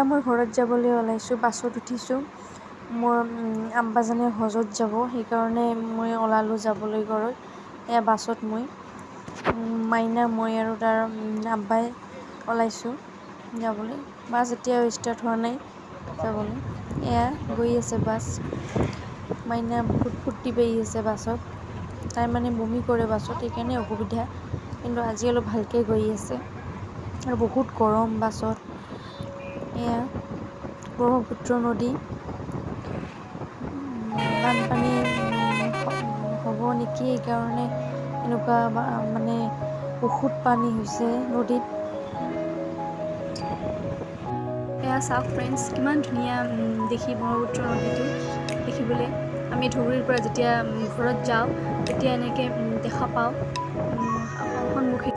মই ঘৰত যাবলৈ ওলাইছোঁ, বাছত উঠিছোঁ। মোৰ আব্বাজানে হজত যাব, সেইকাৰণে মই ওলালোঁ যাবলৈ ঘৰত। এয়া বাছত মই মাইনা, মই আৰু তাৰ আব্বাই ওলাইছোঁ যাবলৈ। বাছ এতিয়াও ষ্টাৰ্ট হোৱা নাই যাবলৈ। এয়া গৈ আছে বাছ। মাইনা বহুত ফূৰ্তি পাই আছে বাছত। তাই মানে বমি কৰে বাছত, সেইকাৰণে অসুবিধা, কিন্তু আজি অলপ ভালকৈ গৈ আছে। আৰু বহুত গৰম বাছত। এয়া ব্ৰহ্মপুত্ৰ নদী, বানপানী হ'ব নেকি, সেইকাৰণে এনেকুৱা মানে বহুত পানী হৈছে নদীত। এয়া চাওক ফ্ৰেণ্ডছ, কিমান ধুনীয়া দেখি ব্ৰহ্মপুত্ৰ নদীটো দেখিবলৈ। আমি ধুবুৰীৰ পৰা যেতিয়া ঘৰত যাওঁ তেতিয়া এনেকৈ দেখা পাওঁ সন্মুখে।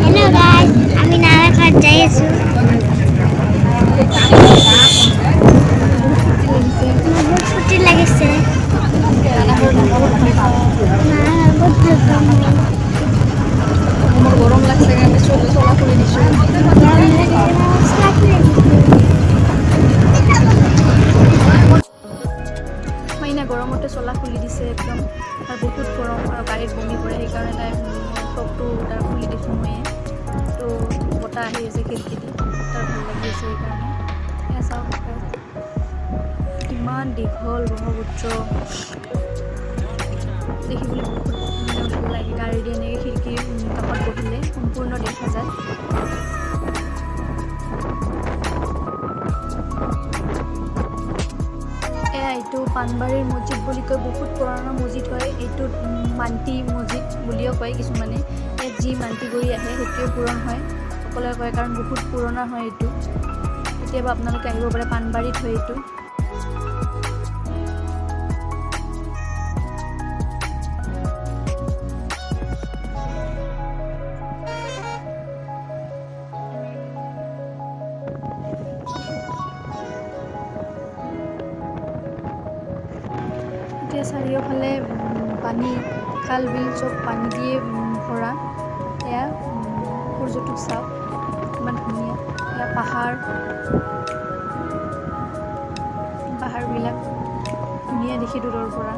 হেল্ল' গাইজ, আমি নাৰায়ণঘাট যাই আছোঁ। বহুত ফূৰ্তি লাগিছে। বহুত ভাল পাওঁ মই। মোৰ গৰম লাগছে কাৰণে চোলা খুলি দিছোঁ। গৰম লাগিলে মই চোলা খুলি দিছোঁ। মাইনা গৰমতে চোলা খুলি দিছে একদম, আৰু বহুত গৰম আৰু গাড়ীত বমি কৰে, সেইকাৰণে তাই ফ্ৰকটো তাৰ খুলি দিছোঁ ময়ে। তো বতাহ আহি আছে খিৰিকী দি, তাৰ ভাল লাগি আছে সেইকাৰণে। এয়া চাওক কিমান দীঘল ব্ৰহ্মপুত্ৰ, দেখিবলৈ বহুত ভাল লাগে। গাড়ী দি এনেকৈ খিৰিকীৰ কাষত বহিলে সম্পূৰ্ণ দেখা যায়। এইটো পানবাৰীৰ মছজিদ বুলি কয়, বহুত পুৰণা মছজিদ হয়। এইটোত মান্তি মছজিদ বুলিও কয় কিছুমানে। ইয়াত যি মান্তি কৰি আহে সেইটোৱে পূৰণ হয়, সকলোৱে কয়, কাৰণ বহুত পুৰণা হয় এইটো। কেতিয়াবা আপোনালোকে আহিব পাৰে, পানবাৰীত হয় এইটো। এতিয়া চাৰিওফালে পানী, খাল বিল চব পানী দিয়ে ভৰা। এয়া সূৰ্যটোক চাওক কিমান ধুনীয়া। এয়া পাহাৰবিলাক ধুনীয়া দেখি দূৰৰ পৰা।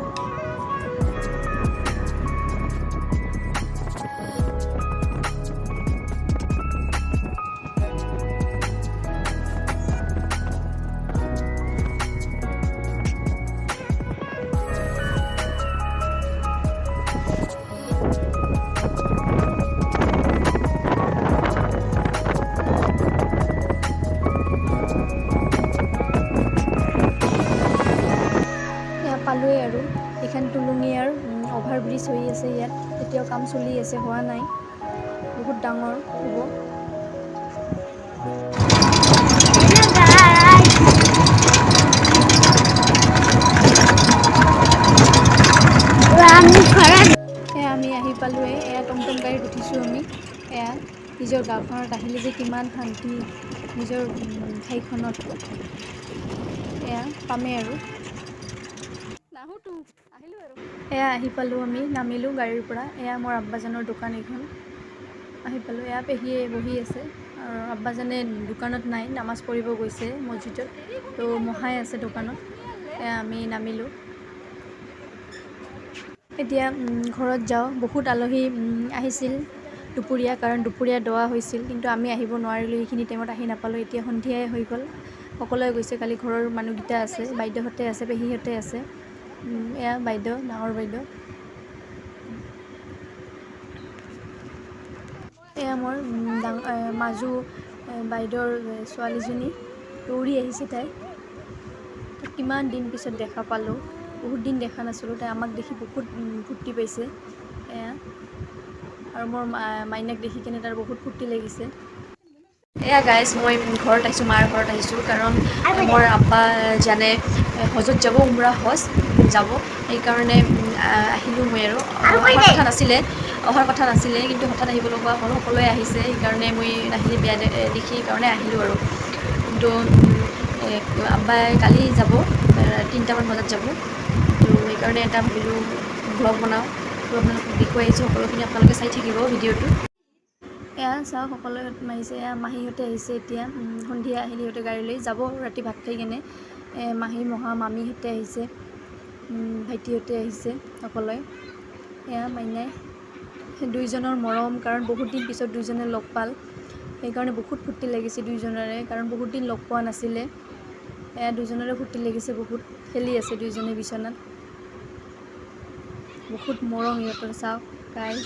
পালোৱে আৰু এইখন টুলুঙীয়াৰ অভাৰব্ৰিজ হৈ আছে ইয়াত, এতিয়াও কাম চলি আছে, হোৱা নাই, বহুত ডাঙৰ হ'ব। হেল্ল' গাইজ, আমি ঘৰত। এয়া আমি আহি পালোঁৱে। এয়া টমটম গাড়ীত উঠিছোঁ আমি। এয়া নিজৰ গাঁওখনত আহিলে যে কিমান শান্তি, নিজৰ ঠাইখনত এয়া পামেই আৰু। এয়া আহি পালোঁ, আমি নামিলোঁ গাড়ীৰ পৰা। এয়া মোৰ আব্বাজানৰ দোকান এইখন, আহি পালোঁ। এয়া পেহীয়ে বহি আছে, আৰু আব্বাজানে দোকানত নাই, নামাজ পঢ়িব গৈছে মছজিদত, তো মহাই আছে দোকানত। এয়া আমি নামিলোঁ। এতিয়া ঘৰত যাওঁ। বহুত আলহী আহিছিল দুপৰীয়া, কাৰণ দুপৰীয়া দোৱা হৈছিল, কিন্তু আমি আহিব নোৱাৰিলোঁ, সেইখিনি টাইমত আহি নাপালোঁ। এতিয়া সন্ধিয়াই হৈ গ'ল, সকলোৱে গৈছে। কালি ঘৰৰ মানুহকেইটা আছে, বাইদেউহঁতে আছে, পেহীহঁতে আছে। এয়া বাইদেউ, ডাঙৰ বাইদেউ। এয়া মোৰ মাজু বাইদেউৰ ছোৱালীজনী, দৌৰি আহিছে তাই। কিমান দিন পিছত দেখা পালোঁ, বহুত দিন দেখা নাছিলোঁ। তাই আমাক দেখি বহুত ফূৰ্তি পাইছে। এয়া আৰু মোৰ মাইনাক দেখি কিনে তাৰ বহুত ফূৰ্তি লাগিছে। এয়া গাইজ, মই ঘৰত আহিছোঁ, মাৰ ঘৰত আহিছোঁ, কাৰণ মোৰ আব্বা জানে হজত যাব, উমৰা হজ যাব, সেইকাৰণে আহিলোঁ মই। আৰু অহাৰ কথা নাছিলে, কিন্তু হঠাৎ আহিব লগা হ'ল, সকলোৱে আহিছে, সেইকাৰণে মই নাহিলে বেয়া দেখি, সেইকাৰণে আহিলোঁ আৰু। কিন্তু আব্বাই কালি যাব, 3টামান বজাত যাব, তো সেইকাৰণে এটা ভাবিলোঁ ব্লগ বনাওঁ, তো আপোনালোকক দেখুৱাই আহিছোঁ সকলোখিনি। আপোনালোকে চাই থাকিব ভিডিঅ'টো। এয়া চাওক সকলোৱে মাৰিছে। এয়া মাহীহঁতে আহিছে এতিয়া, সন্ধিয়া আহিলে সিহঁতে গাড়ী লৈ যাব ৰাতি ভাত খাই কেনে। মাহী মহা মামীহঁতে আহিছে, ভাইটিহঁতে আহিছে সকলোৱে। এয়া মাইনাই দুইজনৰ মৰম, কাৰণ বহুত দিন পিছত দুইজনে লগ পাল, সেইকাৰণে বহুত ফূৰ্তি লাগিছে দুইজনৰে, কাৰণ বহুত দিন লগ পোৱা নাছিলে। এয়া দুইজনৰে ফূৰ্তি লাগিছে বহুত, খেলি আছে দুইজনে বিচনাত, বহুত মৰম ইহঁতৰ। চাওক গাইজ,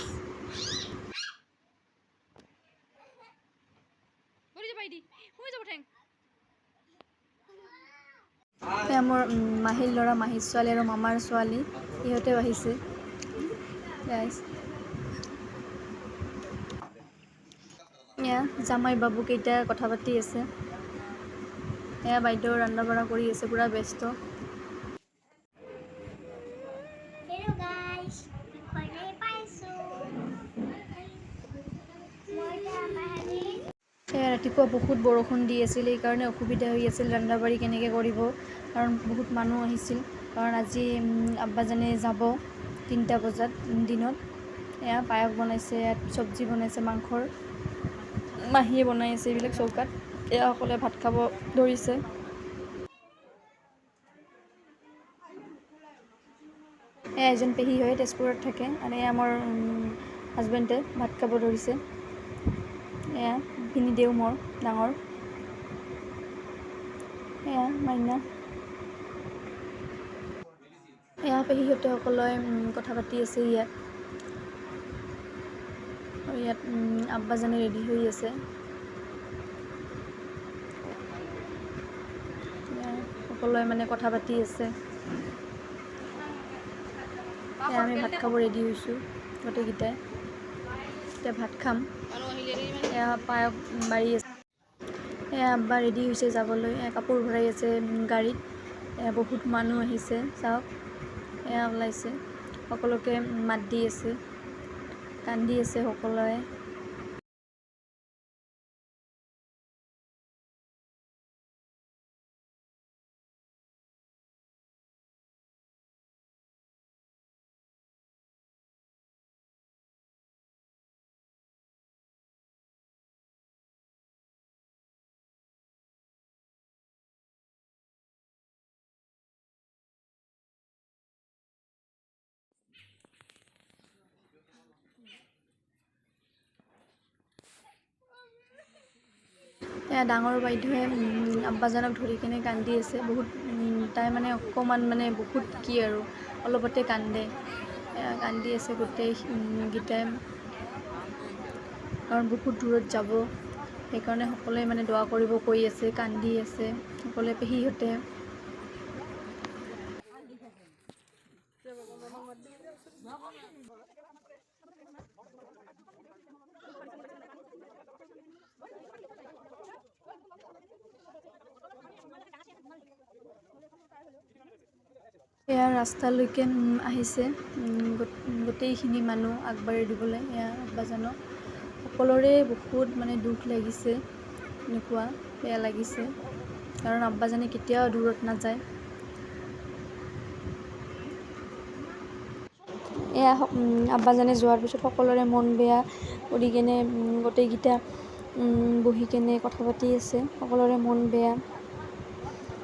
এয়া মোৰ মাহীৰ ল'ৰা, মাহীৰ ছোৱালী আৰু মামাৰ ছোৱালী, সিহঁতেও আহিছে গাইজ। এয়া জামাই বাবু কেইটা কথা পাতি আছে। এয়া বাইদেউ ৰন্ধা বঢ়া কৰি আছে, পুৰা ব্যস্ত। Hello guys, ঘৰতে পাইছোঁ। ৰাতিপুৱা বহুত বৰষুণ দি আছিল, সেইকাৰণে অসুবিধা হৈ আছিল ৰন্ধা বাঢ়ি কেনেকৈ কৰিব, কাৰণ বহুত মানুহ আহিছিল। কাৰণ আজি আব্বাজানে যাব 3টা বজাত দিনত। এয়া পায়স বনাইছে, ইয়াত চব্জি বনাইছে, মাংসৰ মাহীয়ে বনাই আছে এইবিলাক চৌকাত। এয়া সকলোৱে ভাত খাব ধৰিছে। এয়া এজন পেহী হয়, তেজপুৰত থাকে, আৰু এয়া মোৰ হাজবেণ্ডে ভাত খাব ধৰিছে। এয়া ভিনিদেউ মোৰ ডাঙৰ, এয়া মাইনা। এয়া পেহীহঁতে সকলোৱে কথা পাতি আছে ইয়াত, আৰু ইয়াত আব্বাজানে ৰেডি হৈ আছে। সকলোৱে মানে কথা পাতি আছে। এয়া আমি ভাত খাব ৰেডি হৈছোঁ গোটেইকেইটাই, এতিয়া ভাত খাম। এয়া পায়স বাঢ়ি আছে। এয়া আব্বা ৰেডি হৈছে যাবলৈ, কাপোৰ ভৰাই আছে গাড়ীত। এয়া বহুত মানুহ আহিছে, চাওক এয়া ওলাইছে, সকলোকে মাত দি আছে, কান্দি আছে সকলোৱে। এয়া ডাঙৰ বাইদেৱে আব্বাজানক ধৰি কেনে কান্দি আছে বহুত। তাই মানে অকণমান মানে বহুত কি আৰু অলপতে কান্দে, কান্দি আছে গোটেইকেইটাই, কাৰণ বহুত দূৰত যাব, সেইকাৰণে সকলোৱে মানে দোৱা কৰিব কৈ আছে, কান্দি আছে সকলোৱে। পেহীহঁতে এয়া ৰাস্তালৈকে আহিছে গোটেইখিনি মানুহ আগবাঢ়ি দিবলৈ এয়া আব্বাজানক। সকলোৰে বহুত মানে দুখ লাগিছে, এনেকুৱা বেয়া লাগিছে, কাৰণ আব্বাজানে কেতিয়াও দূৰত নাযায়। এয়া আব্বাজানে যোৱাৰ পিছত সকলোৰে মন বেয়া কৰি কেনে গোটেইকেইটা বহি কেনে কথা পাতি আছে, সকলোৰে মন বেয়া,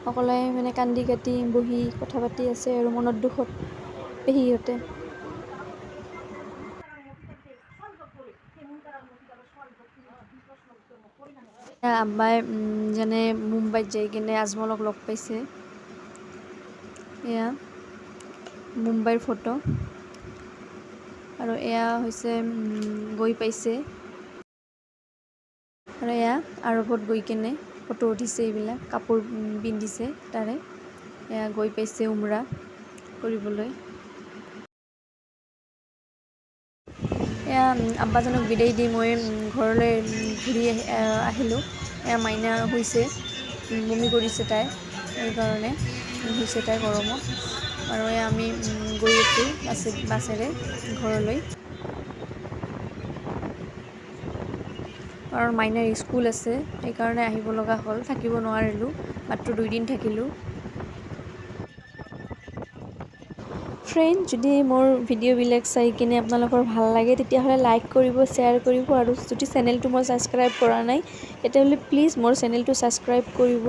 সকলোৱে মানে কান্দি কাটি বহি কথা পাতি আছে আৰু মনত দুখত পেহীহঁতে। আব্বাই যেনে মুম্বাইত যাই কিনে আজমলক লগ পাইছে, এয়া মুম্বাইৰ ফটো, আৰু এয়া হৈছে গৈ পাইছে, আৰু এয়া আৰৱত গৈ কেনে ফটো উঠিছে, এইবিলাক কাপোৰ পিন্ধিছে তাৰে। এয়া গৈ পাইছে উমৰা কৰিবলৈ। এয়া আব্বাজানক বিদায় দি মই ঘৰলৈ ঘূৰি আহিলোঁ। এয়া মাইনা শুইছে, বমি কৰিছে তাই, সেইকাৰণে শুইছে তাই গৰমত, আৰু এয়া আমি গৈ আছোঁ বাছেৰে ঘৰলৈ, কাৰণ মাইনাৰ স্কুল আছে, সেইকাৰণে আহিব লগা হ'ল, থাকিব নোৱাৰিলোঁ, মাত্ৰ 2 দিন থাকিলোঁ। ফ্ৰেণ্ড, যদি মোৰ ভিডিঅ'বিলাক চাই কিনে আপোনালোকৰ ভাল লাগে তেতিয়াহ'লে লাইক কৰিব, শ্বেয়াৰ কৰিব, আৰু যদি চেনেলটো মই ছাবস্ক্ৰাইব কৰা নাই তেতিয়াহ'লে প্লিজ মোৰ চেনেলটো ছাবস্ক্ৰাইব কৰিব।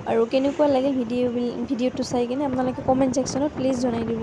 আৰু কেনেকুৱা লাগিল ভিডিঅ'টো চাই কিনে আপোনালোকে কমেণ্ট ছেকশ্যনত প্লিজ জনাই দিব।